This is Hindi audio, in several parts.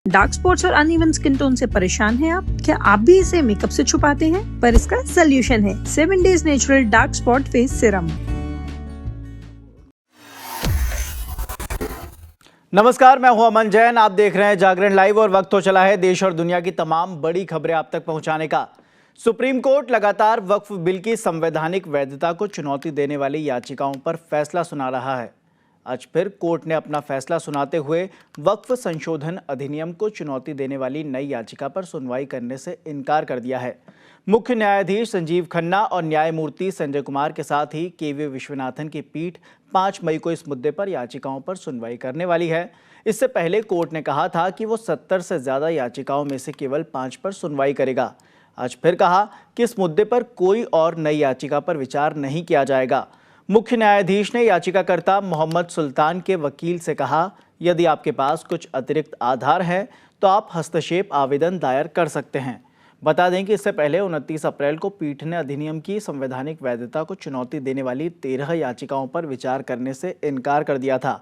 डार्क स्पॉट्स और अनइवन स्किन टोन से परेशान हैं आप? क्या आप भी इसे मेकअप से छुपाते हैं? पर इसका सोल्यूशन है 7 days natural dark spot face serum. नमस्कार, मैं हूं अमन जैन। आप देख रहे हैं जागरण लाइव और वक्त हो चला है देश और दुनिया की तमाम बड़ी खबरें आप तक पहुंचाने का। सुप्रीम कोर्ट लगातार वक्फ बिल की संवैधानिक वैधता को चुनौती देने वाली याचिकाओं पर फैसला सुना रहा है। आज फिर कोर्ट ने अपना फैसला सुनाते हुए वक्फ संशोधन अधिनियम को चुनौती देने वाली नई याचिका पर सुनवाई करने से इनकार कर दिया है। मुख्य न्यायाधीश संजीव खन्ना और न्यायमूर्ति संजय कुमार के साथ ही के.वी. विश्वनाथन की पीठ 5 मई को इस मुद्दे पर याचिकाओं पर सुनवाई करने वाली है। इससे पहले कोर्ट ने कहा था कि वो 70 से ज़्यादा याचिकाओं में से केवल 5 पर सुनवाई करेगा। आज फिर कहा कि इस मुद्दे पर कोई और नई याचिका पर विचार नहीं किया जाएगा। मुख्य न्यायाधीश ने याचिकाकर्ता मोहम्मद सुल्तान के वकील से कहा, यदि आपके पास कुछ अतिरिक्त आधार है तो आप हस्तक्षेप आवेदन दायर कर सकते हैं। बता दें कि इससे पहले 29 अप्रैल को पीठ ने अधिनियम की संवैधानिक वैधता को चुनौती देने वाली 13 याचिकाओं पर विचार करने से इनकार कर दिया था।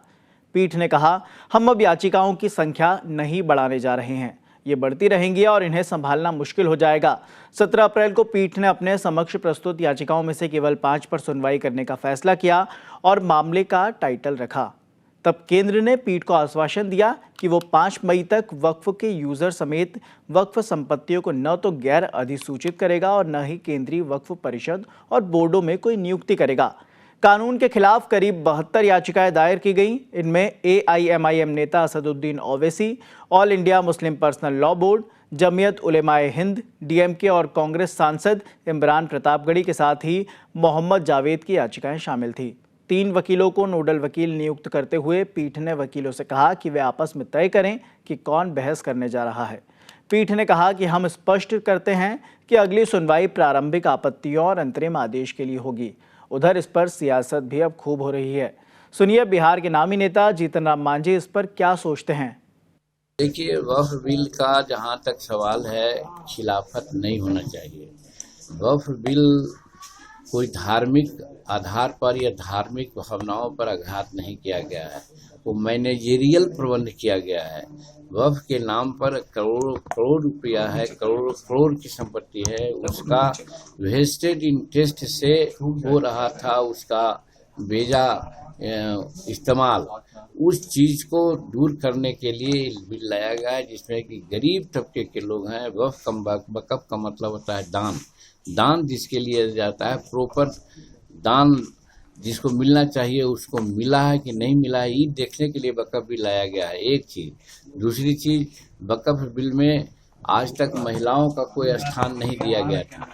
पीठ ने कहा, हम अब याचिकाओं की संख्या नहीं बढ़ाने जा रहे हैं, ये बढ़ती रहेंगी और इन्हें संभालना मुश्किल हो जाएगा। 17 अप्रैल को पीठ ने अपने समक्ष प्रस्तुत याचिकाओं में से केवल 5 पर सुनवाई करने का फैसला किया और मामले का टाइटल रखा। तब केंद्र ने पीठ को आश्वासन दिया कि वो 5 मई तक वक्फ के यूजर समेत वक्फ संपत्तियों को न तो गैर अधिसूचित करेगा और न ही केंद्रीय वक्फ परिषद और बोर्डों में कोई नियुक्ति करेगा। कानून के खिलाफ करीब 72 याचिकाएं दायर की गईं। इनमें AIMIM नेता Asaduddin Owaisi, All India Muslim Personal Law Board, Jamiat Ulemae Hind, DMK और कांग्रेस सांसद इमरान प्रतापगढ़ी के साथ ही मोहम्मद जावेद की याचिकाएं शामिल थी। 3 वकीलों को नोडल वकील नियुक्त करते हुए पीठ ने वकीलों से कहा कि वे आपस में तय करें कि कौन बहस करने जा रहा है। पीठ ने कहा कि हम स्पष्ट करते हैं कि अगली सुनवाई प्रारंभिक आपत्तियों और अंतरिम आदेश के लिए होगी। उधर इस पर सियासत भी अब खूब हो रही है। सुनिए बिहार के नामी नेता जीतन राम मांझी इस पर क्या सोचते हैं। देखिए, वक्फ बिल का जहां तक सवाल है, खिलाफत नहीं होना चाहिए। वक्फ बिल कोई धार्मिक आधार पर या धार्मिक भावनाओं पर आघात नहीं किया गया है, वो मैनेजेरियल प्रबंध किया गया है। वक्फ के नाम पर करोड़ों करोड़ रुपया है, करोड़ों करोड़ की संपत्ति है, उसका वेस्टेड इंटरेस्ट से हो रहा था, उसका बेजा इस्तेमाल। उस चीज को दूर करने के लिए बिल लाया गया है जिसमें कि गरीब तबके के लोग हैं। वक्फ का मतलब होता है दान। दान जिसके लिए जाता है, प्रॉपर दान जिसको मिलना चाहिए उसको मिला है कि नहीं मिला है, ये देखने के लिए वक्फ बिल लाया गया है। एक चीज। दूसरी चीज, वक्फ बिल में आज तक महिलाओं का कोई स्थान नहीं दिया गया था।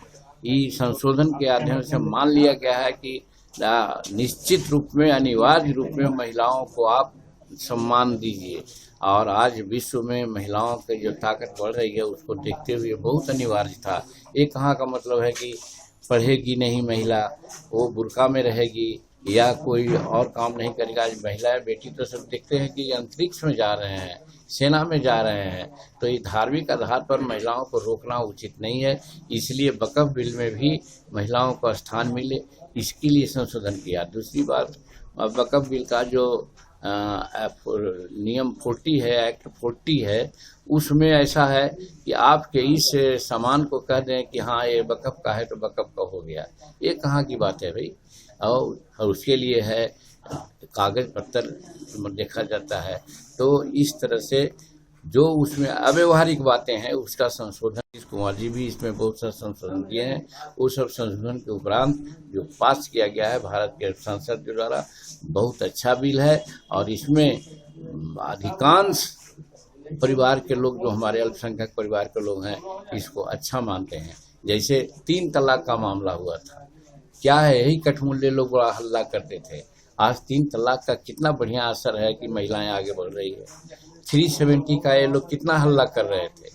ये संशोधन के अध्ययन से मान लिया गया है कि निश्चित रूप में, अनिवार्य रूप में महिलाओं को आप सम्मान दीजिए। और आज विश्व में महिलाओं की जो ताकत बढ़ रही है उसको देखते हुए बहुत अनिवार्य था। ये कहाँ का मतलब है कि पढ़ेगी नहीं महिला, वो बुर्का में रहेगी या कोई और काम नहीं करेगा। आज महिलाएं, बेटी तो सब देखते हैं कि अंतरिक्ष में जा रहे हैं, सेना में जा रहे हैं। तो ये धार्मिक आधार पर महिलाओं को रोकना उचित नहीं है। इसलिए वक्फ बिल में भी महिलाओं को स्थान मिले, इसके लिए संशोधन किया। दूसरी बात, वक्फ बिल का जो नियम 40 है, एक्ट 40 है, उसमें ऐसा है कि आपके इस सामान को कह दें कि हाँ ये वक्फ का है तो वक्फ का हो गया। ये कहाँ की बात है भाई। और उसके लिए है कागज पत्तर देखा जाता है। तो इस तरह से जो उसमें अव्यवहारिक बातें हैं उसका संशोधन, कुमार जी भी इसमें बहुत सारे संशोधन किए हैं। वो सब संशोधन के उपरांत जो पास किया गया है भारत के संसद के द्वारा, बहुत अच्छा बिल है। और इसमें अधिकांश परिवार के लोग, जो हमारे अल्पसंख्यक परिवार के लोग हैं, इसको अच्छा मानते हैं। जैसे 3 तलाक का मामला हुआ था, क्या है, यही कठमुल्ले लोग बड़ा हल्ला करते थे। आज 3 तलाक का कितना बढ़िया असर है कि महिलाएं आगे बढ़ रही है। 370 का ये लोग कितना हल्ला कर रहे थे,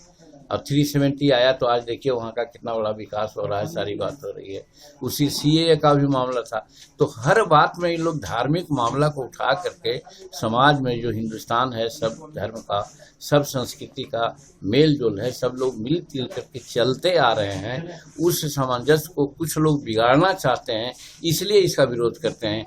और 370 आया तो आज देखिए वहाँ का कितना बड़ा विकास हो रहा है, सारी बात हो रही है। उसी CAA का भी मामला था। तो हर बात में ये लोग धार्मिक मामला को उठा करके समाज में जो हिंदुस्तान है, सब धर्म का, सब संस्कृति का मेल जोल है, सब लोग मिल जुल करके चलते आ रहे हैं। उस सामंजस्य को कुछ लोग बिगाड़ना चाहते हैं, इसलिए इसका विरोध करते हैं।